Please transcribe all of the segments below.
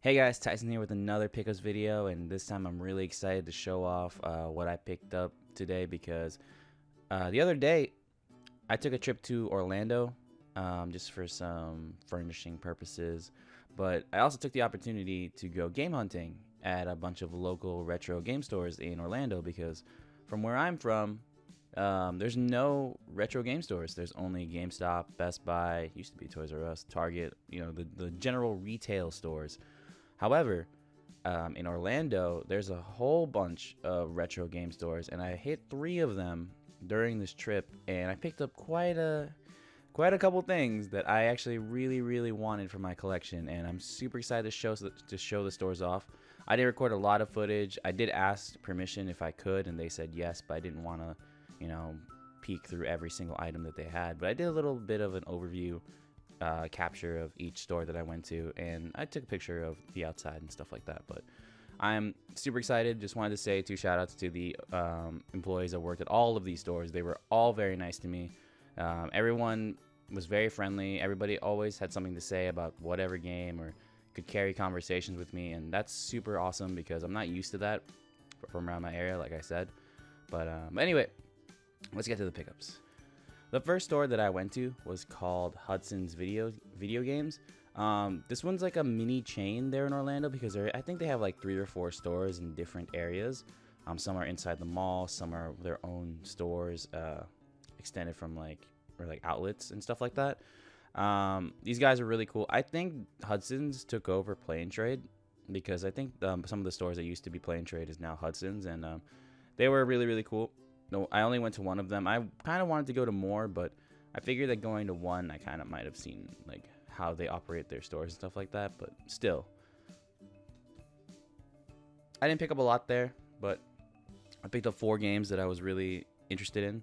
Hey guys, Tyson here with another pickups video, and this time I'm really excited to show off what I picked up today because the other day I took a trip to Orlando just for some furnishing purposes, but I also took the opportunity to go game hunting at a bunch of local retro game stores in Orlando because from where I'm from, there's no retro game stores. There's only GameStop, Best Buy, used to be Toys R Us, Target, the general retail stores. However, in Orlando, there's a whole bunch of retro game stores, and I hit 3 of them during this trip, and I picked up quite a couple things that I actually really wanted for my collection, and I'm super excited to show the stores off. I did record a lot of footage. I did ask permission if I could, and they said yes, but I didn't want to, peek through every single item that they had. But I did a little bit of an overview capture of each store that I went to, and I took a picture of the outside and stuff like that. But I'm super excited. Just wanted to say 2 shout outs to the employees that worked at all of these stores. They were all very nice to me. Everyone was very friendly. Everybody always had something to say about whatever game or could carry conversations with me, and that's super awesome because I'm not used to that from around my area, like I said. But anyway, let's get to the pickups. The first store that I went to was called Hudson's Videogames. This one's like a mini chain there in Orlando because I think they have like 3 or 4 stores in different areas. Some are inside the mall, some are their own stores, extended from like outlets and stuff like that. These guys are really cool. I think Hudson's took over Play and Trade because I think some of the stores that used to be Play and Trade is now Hudson's, and they were really cool. No, I only went to one of them. I kind of wanted to go to more, but I figured that going to one, I kind of might have seen like how they operate their stores and stuff like that. But still, I didn't pick up a lot there, but I picked up 4 games that I was really interested in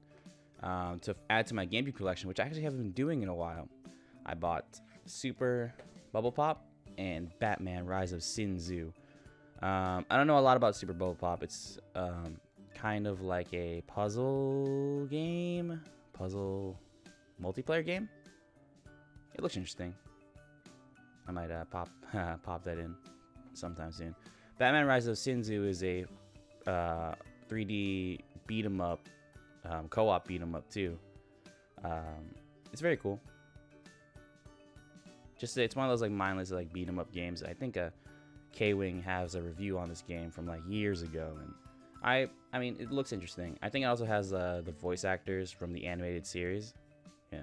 to add to my GameCube collection, which I actually haven't been doing in a while. I bought Super Bubble Pop and Batman: Rise of Sin Tzu. I don't know a lot about Super Bubble Pop. It's kind of like a puzzle multiplayer game. It looks interesting. I might pop that in sometime soon. Batman: Rise of Sin Tzu is a 3D beat 'em up, co-op beat 'em up too. It's very cool. It's one of those like mindless like beat 'em up games. I think K-Wing has a review on this game from like years ago, and I mean, it looks interesting. I think it also has the voice actors from the animated series. Yeah.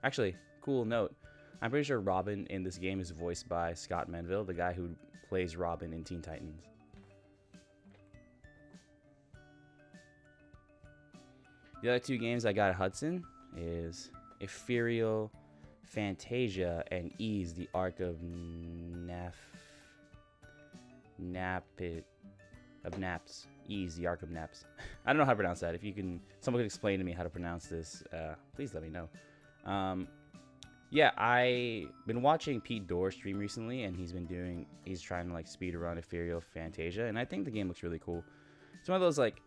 Actually, cool note. I'm pretty sure Robin in this game is voiced by Scott Menville, the guy who plays Robin in Teen Titans. The other 2 games I got at Hudson is Ethereal Fantasia and Ease, the Arc of Naps. Ease, the Arc of Naps. I don't know how to pronounce that. If someone could explain to me how to pronounce this, please let me know. Yeah, I've been watching Pete Dorr stream recently, and he's trying to like speed run Ethereal Fantasia, and I think the game looks really cool. It's one of those like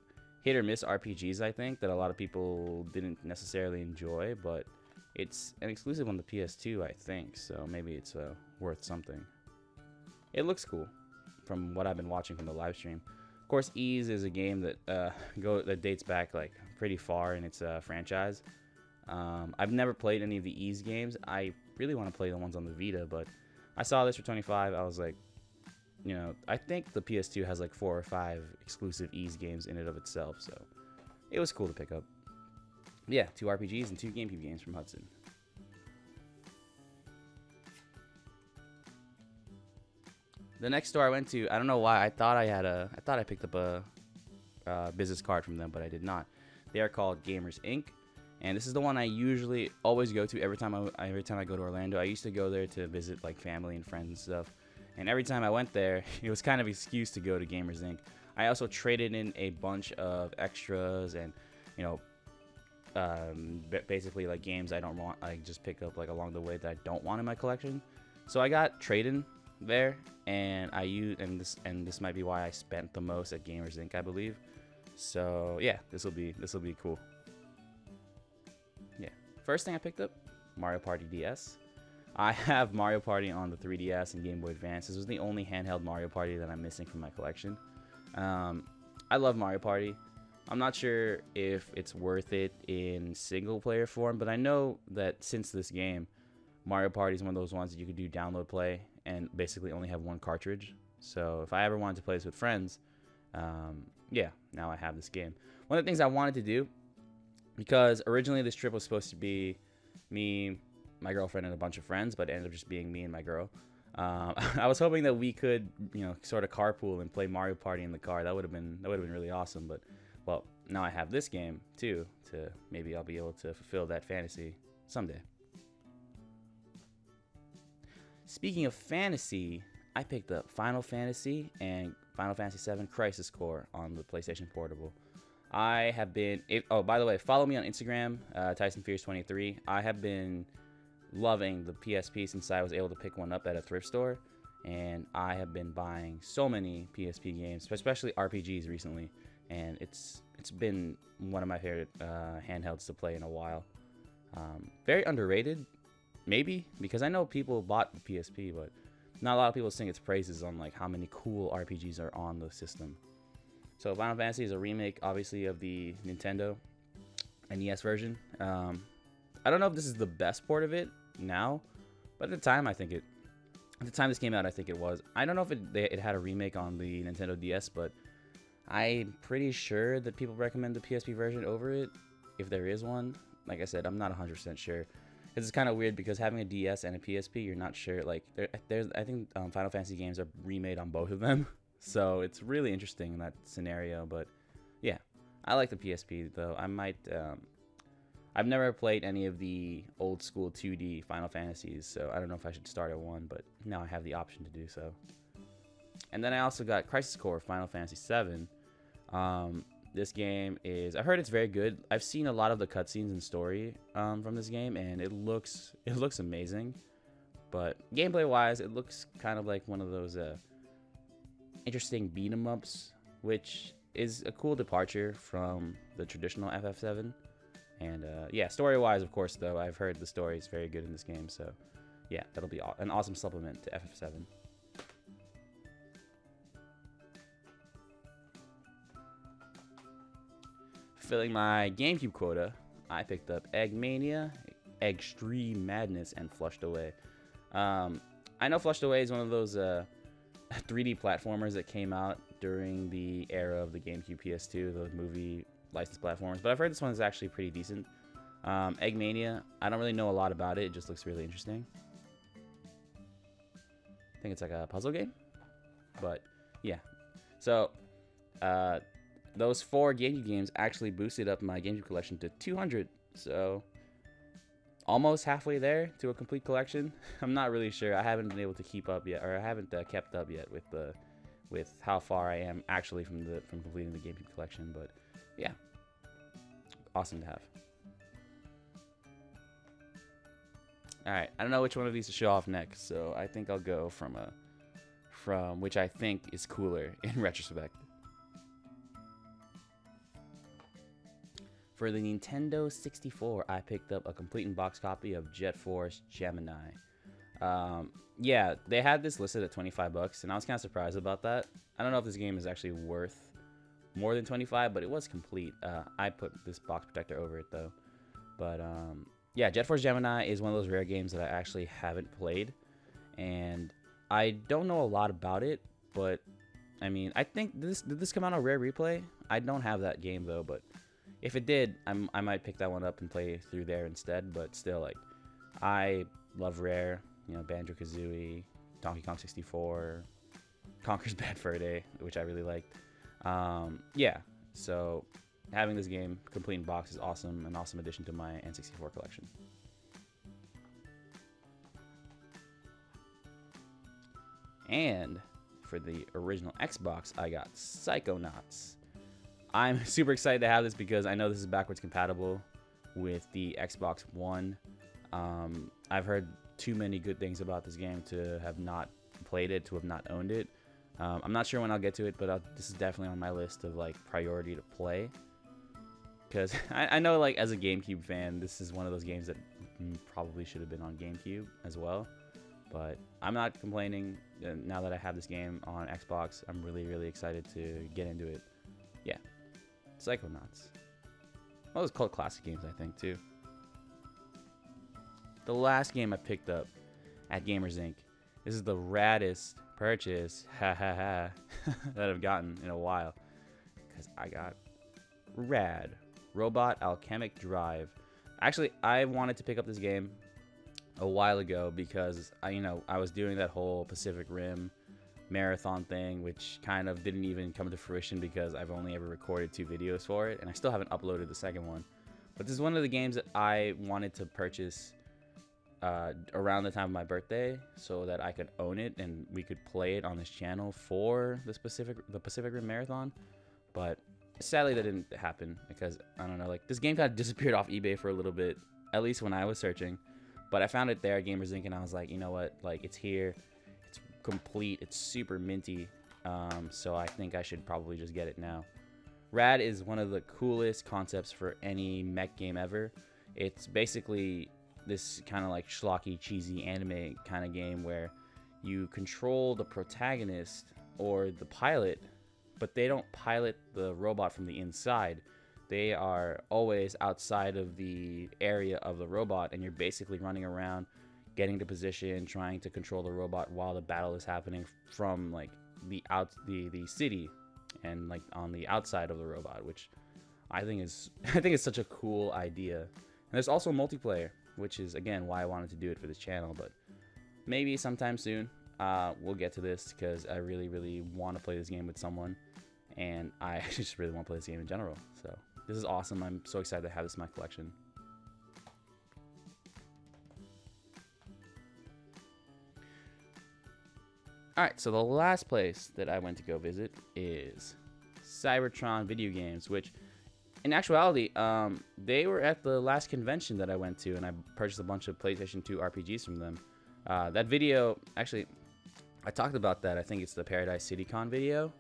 hit or miss RPGs, I think, that a lot of people didn't necessarily enjoy, but it's an exclusive on the PS2, I think, so maybe it's worth something. It looks cool from what I've been watching from the live stream. Of course, Ease is a game that dates back like pretty far in its franchise. I've never played any of the Ease games. I really want to play the ones on the Vita, but I saw this for $25. I was like, I think the PS2 has like 4 or 5 exclusive Ease games in it of itself, so it was cool to pick up. Yeah, 2 RPGs and 2 GameCube games from Hudson. The next store I went to, I don't know why, I thought I picked up a business card from them, but I did not. They are called Gamers Inc., and this is the one I usually always go to every time I go to Orlando. I used to go there to visit like family and friends and stuff, and every time I went there, it was kind of an excuse to go to Gamers Inc. I also traded in a bunch of extras and basically like games I don't want. I just pick up like along the way that I don't want in my collection. So I got trade-in there, and this might be why I spent the most at Gamers Inc., I believe. So yeah, this will be cool. Yeah, first thing I picked up, Mario Party DS. I have Mario Party on the 3DS and Game Boy Advance. This was the only handheld Mario Party that I'm missing from my collection. I love Mario Party. I'm not sure if it's worth it in single player form, but I know that since this game, Mario Party is one of those ones that you could do download play and basically only have one cartridge. So if I ever wanted to play this with friends, yeah, now I have this game. One of the things I wanted to do, because originally this trip was supposed to be me, my girlfriend, and a bunch of friends, but it ended up just being me and my girl. I was hoping that we could, sort of carpool and play Mario Party in the car. That would have been really awesome. But well, now I have this game too. To maybe I'll be able to fulfill that fantasy someday. Speaking of fantasy, I picked up Final Fantasy and Final Fantasy VII Crisis Core on the PlayStation Portable. I have been... oh, by the way, follow me on Instagram, TysonFierce23. I have been loving the PSP since I was able to pick one up at a thrift store. And I have been buying so many PSP games, especially RPGs recently. And it's been one of my favorite handhelds to play in a while. Very underrated, maybe, because I know people bought the PSP, but not a lot of people sing its praises on like how many cool RPGs are on the system. So Final Fantasy is a remake, obviously, of the Nintendo NES version. I don't know if this is the best port of it now, but at the time, at the time this came out, I think it was. I don't know if it had a remake on the Nintendo DS, but I'm pretty sure that people recommend the PSP version over it, if there is one. Like I said, I'm not 100% sure. It's kind of weird because having a DS and a PSP, you're not sure. Like, I think Final Fantasy games are remade on both of them. So it's really interesting in that scenario. But yeah, I like the PSP though. I might. I've never played any of the old school 2D Final Fantasies, so I don't know if I should start at one. But now I have the option to do so. And then I also got Crisis Core Final Fantasy VII. This game is... I heard it's very good. I've seen a lot of the cutscenes and story from this game, and it looks amazing. But gameplay-wise, it looks kind of like one of those interesting beat-em-ups, which is a cool departure from the traditional FF7. And yeah, story-wise, of course, though, I've heard the story is very good in this game. So yeah, that'll be an awesome supplement to FF7. Filling my GameCube quota, I picked up Eggmania, Extreme Madness, and Flushed Away. I know Flushed Away is one of those 3D platformers that came out during the era of the GameCube PS2, those movie licensed platformers, but I've heard this one is actually pretty decent. Eggmania, I don't really know a lot about it. It just looks really interesting. I think it's like a puzzle game, but yeah. So, those 4 GameCube games actually boosted up my GameCube collection to 200, so almost halfway there to a complete collection. I'm not really sure. I haven't been able to keep up yet, or I haven't kept up yet with how far I am actually from completing the GameCube collection. But yeah, awesome to have. All right, I don't know which one of these to show off next, so I think I'll go from which I think is cooler in retrospect. For the Nintendo 64, I picked up a complete in-box copy of Jet Force Gemini. Yeah, they had this listed at $25, and I was kind of surprised about that. I don't know if this game is actually worth more than $25, but it was complete. I put this box protector over it, though. But, yeah, Jet Force Gemini is one of those rare games that I actually haven't played. And I don't know a lot about it, but, I mean, I think did this come out on Rare Replay? I don't have that game, though, but if it did, I might pick that one up and play through there instead. But still, like, I love Rare, Banjo-Kazooie, Donkey Kong 64, Conker's Bad Fur Day, which I really liked. Yeah, so having this game complete in box is awesome, an awesome addition to my N64 collection. And for the original Xbox, I got Psychonauts. I'm super excited to have this because I know this is backwards compatible with the Xbox One. I've heard too many good things about this game to have not played it, to have not owned it. I'm not sure when I'll get to it, but this is definitely on my list of like priority to play. Because I know, like, as a GameCube fan, this is one of those games that probably should have been on GameCube as well. But I'm not complaining. Now that I have this game on Xbox, I'm really excited to get into it. Yeah, Psychonauts. Well, it's called classic games, I think, too. The last game I picked up at Gamers Inc. This is the raddest purchase, that I've gotten in a while. Because I got Rad Robot Alchemic Drive. Actually, I wanted to pick up this game a while ago because I was doing that whole Pacific Rim marathon thing, which kind of didn't even come to fruition because I've only ever recorded 2 videos for it, and I still haven't uploaded the second one. But this is one of the games that I wanted to purchase around the time of my birthday so that I could own it and we could play it on this channel for the Pacific Rim marathon. But sadly that didn't happen because I don't know, like, this game kind of disappeared off eBay for a little bit, at least when I was searching. But I found it there at Gamers Inc. and I was like, you know what, like, it's here, it's complete, it's super minty, so I think I should probably just get it now. Rad is one of the coolest concepts for any mech game ever. It's basically this kind of like schlocky, cheesy anime kind of game where you control the protagonist or the pilot, but they don't pilot the robot from the inside. They are always outside of the area of the robot, and you're basically running around, getting to position, trying to control the robot while the battle is happening from like the city and like on the outside of the robot, which I think is such a cool idea. And there's also multiplayer, which is again why I wanted to do it for this channel. But maybe sometime soon we'll get to this because I really want to play this game with someone, and I just really want to play this game in general. So this is awesome. I'm so excited to have this in my collection. Alright, so the last place that I went to go visit is Cybertron Videogames, which in actuality, they were at the last convention that I went to, and I purchased a bunch of PlayStation 2 RPGs from them. That video, actually, I talked about that. I think it's the Paradise City Con video.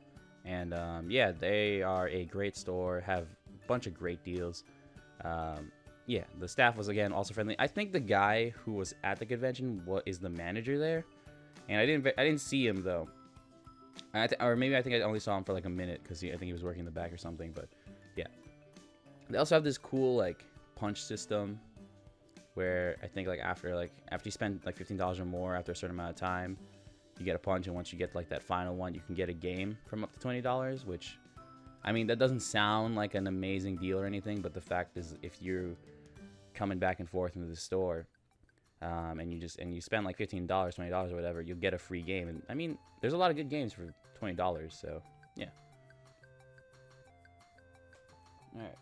And yeah, they are a great store, have a bunch of great deals. Yeah, the staff was, again, also friendly. I think the guy who was at the convention is the manager there. And I didn't see him, though. Or maybe I think I only saw him for like a minute because I think he was working in the back or something. But yeah. They also have this cool like punch system where I think like after you spend like $15 or more after a certain amount of time, you get a punch, and once you get like that final one, you can get a game from up to $20, which, I mean, that doesn't sound like an amazing deal or anything, but the fact is, if you're coming back and forth into the store, and you spend like $15, $20 or whatever, you'll get a free game. And I mean, there's a lot of good games for $20, so yeah. All right.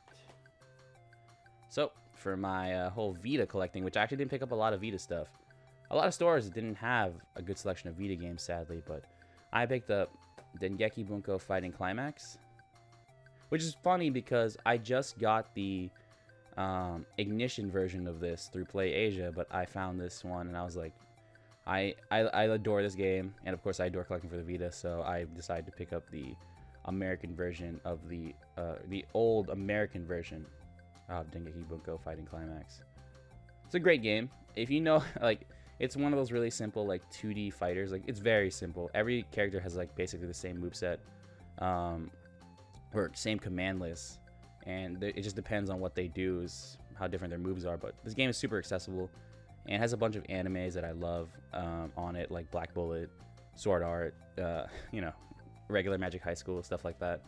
So for my whole Vita collecting, which I actually didn't pick up a lot of Vita stuff. A lot of stores didn't have a good selection of Vita games, sadly, but I picked up Dengeki Bunko Fighting Climax, which is funny because I just got the Ignition version of this through Play Asia, but I found this one and I was like, I adore this game, and of course I adore collecting for the Vita, so I decided to pick up the American version of the old American version of Dengeki Bunko Fighting Climax. It's a great game. If you know, like, it's one of those really simple like 2D fighters. Like, it's very simple. Every character has like basically the same moveset, or same command list, and it just depends on what they do is how different their moves are. But this game is super accessible and has a bunch of animes that I love on it, like Black Bullet, Sword Art, you know, regular Magic High School, stuff like that.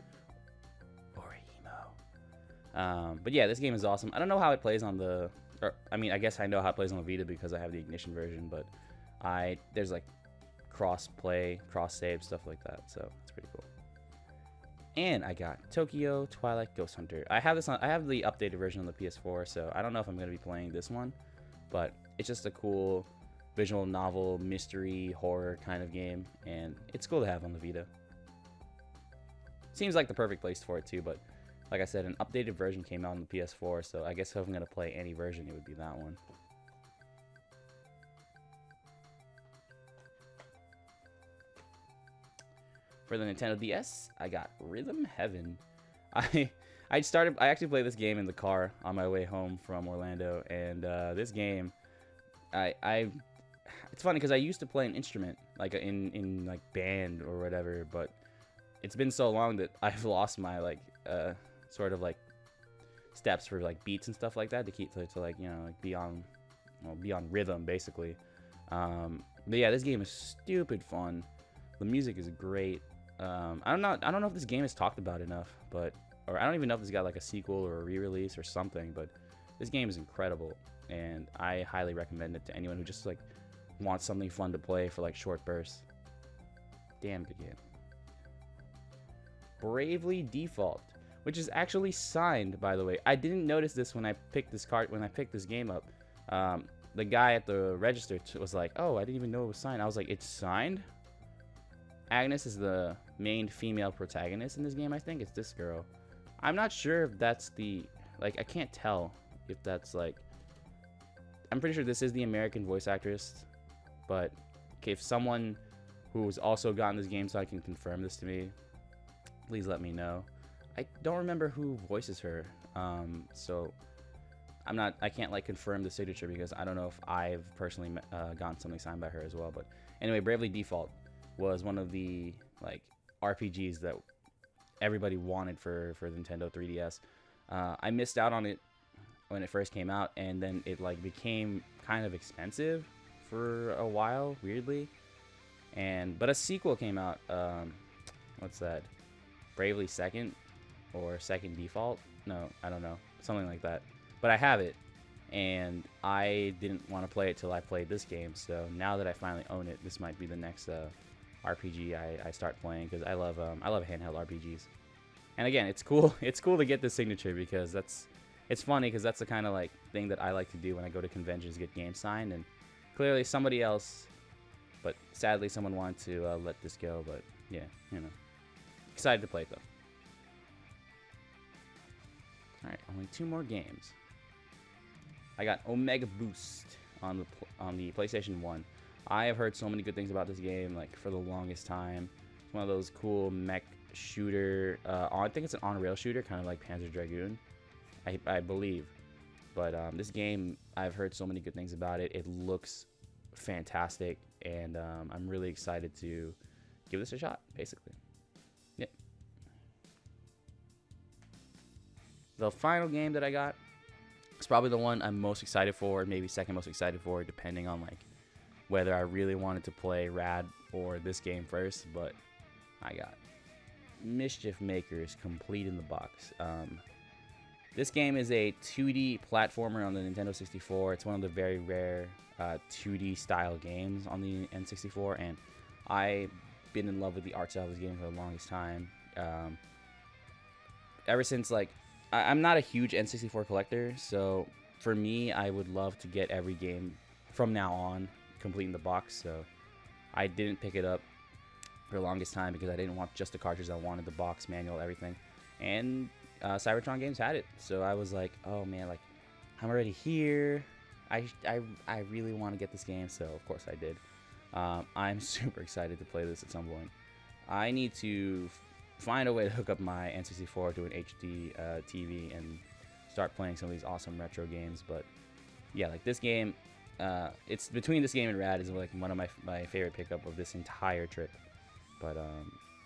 Or emo. But yeah, this game is awesome. I don't know how it plays on the, or I mean, I guess I know how it plays on the Vita because I have the Ignition version, but there's like cross play, cross save, stuff like that, so it's pretty cool. And I got Tokyo Twilight Ghost Hunter. I have the updated version on the PS4, so I don't know if I'm going to be playing this one, but it's just a cool visual novel, mystery, horror kind of game, and it's cool to have on the Vita. Seems like the perfect place for it too, but like I said, an updated version came out on the PS4, so I guess if I'm going to play any version, it would be that one. For the Nintendo DS, I got Rhythm Heaven. I I actually played this game in the car on my way home from Orlando, and this game, I it's funny because I used to play an instrument like in like band or whatever, but it's been so long that I've lost my like sort of like steps for like beats and stuff like that to keep to like, you know, like be on rhythm basically. But yeah, this game is stupid fun. The music is great. I don't know if this game is talked about enough, but or I don't even know if it's got like a sequel or a re-release or something, but this game is incredible, and I highly recommend it to anyone who just like wants something fun to play for like short bursts. Damn good game. Bravely Default, which is actually signed, by the way. I didn't notice this when I picked this game up. The guy at the register was like, "Oh, I didn't even know it was signed." I was like, "It's signed?" Agnes is the main female protagonist in this game. I think it's this girl. I'm not sure if that's the, like, I can't tell if that's like, I'm pretty sure this is the American voice actress, but okay, if someone who's also gotten this game so I can confirm this to me, please let me know. I don't remember who voices her, so I can't like confirm the signature because I don't know if I've personally gotten something signed by her as well. But anyway, Bravely Default was one of the like RPGs that everybody wanted for the Nintendo 3DS. I missed out on it when it first came out, and then it like became kind of expensive for a while, weirdly. But a sequel came out. What's that? Bravely Second or Second Default? No, I don't know, something like that. But I have it, and I didn't want to play it till I played this game. So now that I finally own it, this might be the next RPG I start playing, because I love handheld RPGs. And again, it's cool. It's cool to get this signature because it's funny because that's the kind of like thing that I like to do when I go to conventions, get games signed. And clearly somebody else, but sadly someone wanted to let this go. But yeah, you know, excited to play it though. All right, only 2 more games. I got Omega Boost on the PlayStation 1. I have heard so many good things about this game, like for the longest time. It's one of those cool mech shooter. I think it's an on-rail shooter, kind of like Panzer Dragoon, I believe. But this game, I've heard so many good things about it. It looks fantastic, and I'm really excited to give this a shot, basically. Yep. The final game that I got, it's probably the one I'm most excited for, maybe second most excited for, depending on like whether I really wanted to play Rad or this game first. But I got Mischief Makers complete in the box. This game is a 2D platformer on the Nintendo 64. It's one of the very rare 2D style games on the N64, and I've been in love with the art style of this game for the longest time. Ever since like I'm not a huge N64 collector, so for me, I would love to get every game from now on complete in the box. So I didn't pick it up for the longest time because I didn't want just the cartridge. I wanted the box, manual, everything. And Cybertron Games had it, so I was like, oh man, like I'm already here. I really want to get this game, so of course I did. I'm super excited to play this at some point. I need to find a way to hook up my N64 to an HD TV and start playing some of these awesome retro games. But yeah, like this game, it's between this game and Rad is like one of my favorite pickup of this entire trip. But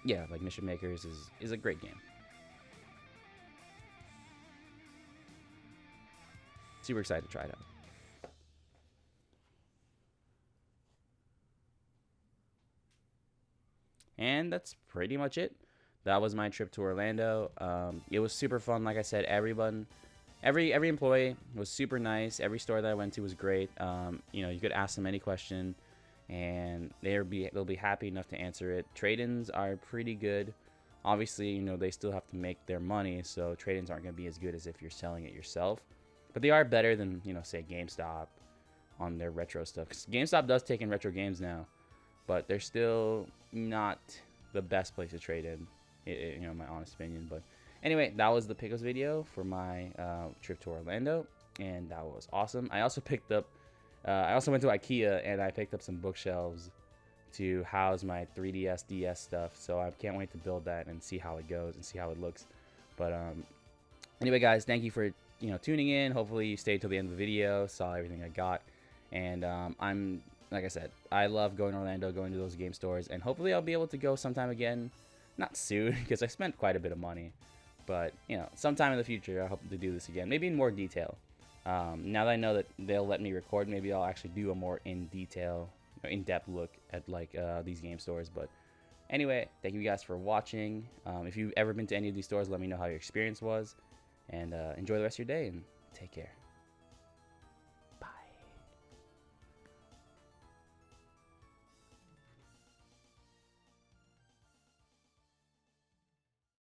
yeah, like Mischief Makers is a great game. Super excited to try it out. And that's pretty much it. That was my trip to Orlando. It was super fun. Like I said, every employee was super nice. Every store that I went to was great. You know, you could ask them any question, and they'll be happy enough to answer it. Trade-ins are pretty good. Obviously, you know, they still have to make their money, so trade-ins aren't going to be as good as if you're selling it yourself. But they are better than, you know, say GameStop on their retro stuff. 'Cause GameStop does take in retro games now, but they're still not the best place to trade in. You know, my honest opinion. But anyway, that was the Pickles video for my trip to Orlando, and that was awesome. I also picked up, I also went to IKEA and I picked up some bookshelves to house my 3DS, DS stuff. So I can't wait to build that and see how it goes and see how it looks. But Anyway, guys, thank you for tuning in. Hopefully, you stayed till the end of the video, saw everything I got, and I'm like I said, I love going to Orlando, going to those game stores, and hopefully I'll be able to go sometime again. Not soon, because I spent quite a bit of money, but sometime in the future, I hope to do this again, maybe in more detail. Now that I know that they'll let me record, maybe I'll actually do a more in-depth look at like these game stores. But anyway, thank you guys for watching. If you've ever been to any of these stores, let me know how your experience was, and enjoy the rest of your day and take care.